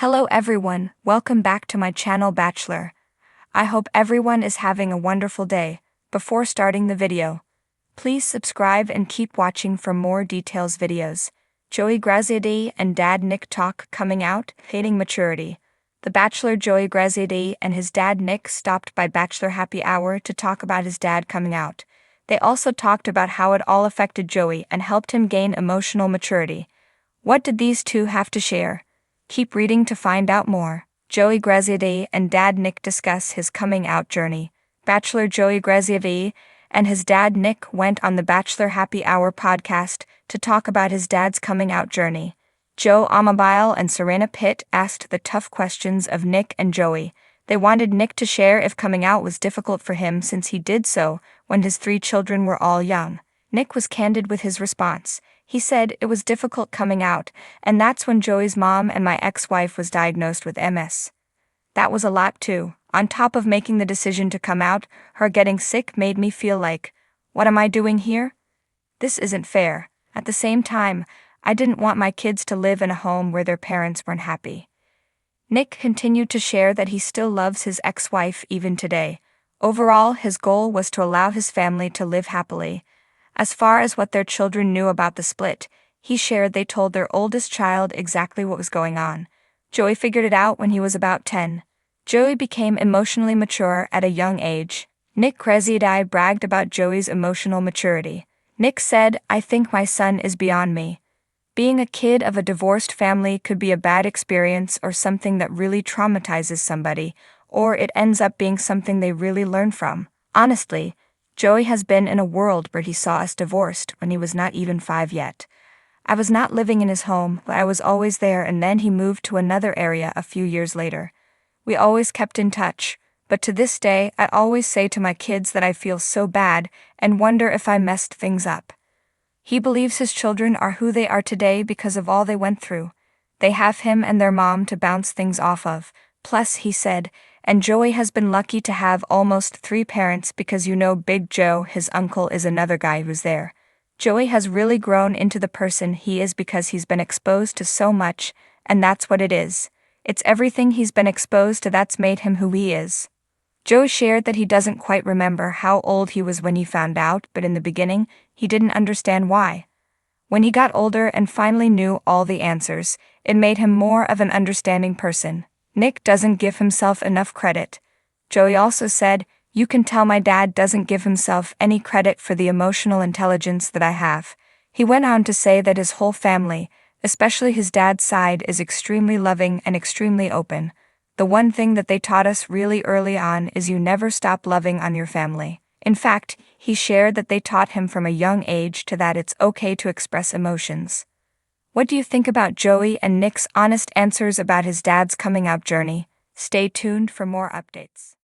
Hello everyone, welcome back to my channel Bachelor. I hope everyone is having a wonderful day. Before starting the video, please subscribe and keep watching for more details videos. Joey Graziadei and dad Nick talk coming out, hating maturity. The Bachelor Joey Graziadei and his dad Nick stopped by Bachelor Happy Hour to talk about his dad coming out. They also talked about how it all affected Joey and helped him gain emotional maturity. What did these two have to share? Keep reading to find out more. Joey Graziadei and dad Nick discuss his coming out journey. Bachelor Joey Graziadei and his dad Nick went on the Bachelor Happy Hour podcast to talk about his dad's coming out journey. Joe Amabile and Serena Pitt asked the tough questions of Nick and Joey. They wanted Nick to share if coming out was difficult for him since he did so when his 3 children were all young. Nick was candid with his response. He said it was difficult coming out, and that's when Joey's mom and my ex-wife was diagnosed with MS. That was a lot too. On top of making the decision to come out, her getting sick made me feel like, what am I doing here? This isn't fair. At the same time, I didn't want my kids to live in a home where their parents weren't happy. Nick continued to share that he still loves his ex-wife even today. Overall, his goal was to allow his family to live happily. As far as what their children knew about the split, he shared they told their oldest child exactly what was going on. Joey figured it out when he was about 10. Joey became emotionally mature at a young age. Nick Graziadei bragged about Joey's emotional maturity. Nick said, "I think my son is beyond me. Being a kid of a divorced family could be a bad experience or something that really traumatizes somebody, or it ends up being something they really learn from. Honestly, Joey has been in a world where he saw us divorced when he was not even 5 yet. I was not living in his home, but I was always there, and then he moved to another area a few years later. We always kept in touch, but to this day I always say to my kids that I feel so bad and wonder if I messed things up. He believes his children are who they are today because of all they went through. They have him and their mom to bounce things off of. Plus, he said, and Joey has been lucky to have almost 3 parents because Big Joe, his uncle, is another guy who's there. Joey has really grown into the person he is because he's been exposed to so much, and that's what it is. It's everything he's been exposed to that's made him who he is." Joey shared that he doesn't quite remember how old he was when he found out, but in the beginning, he didn't understand why. When he got older and finally knew all the answers, it made him more of an understanding person. Nick doesn't give himself enough credit. Joey also said, "You can tell my dad doesn't give himself any credit for the emotional intelligence that I have." He went on to say that his whole family, especially his dad's side, is extremely loving and extremely open. The one thing that they taught us really early on is you never stop loving on your family. In fact, he shared that they taught him from a young age to that it's okay to express emotions. What do you think about Joey and Nick's honest answers about his dad's coming out journey? Stay tuned for more updates.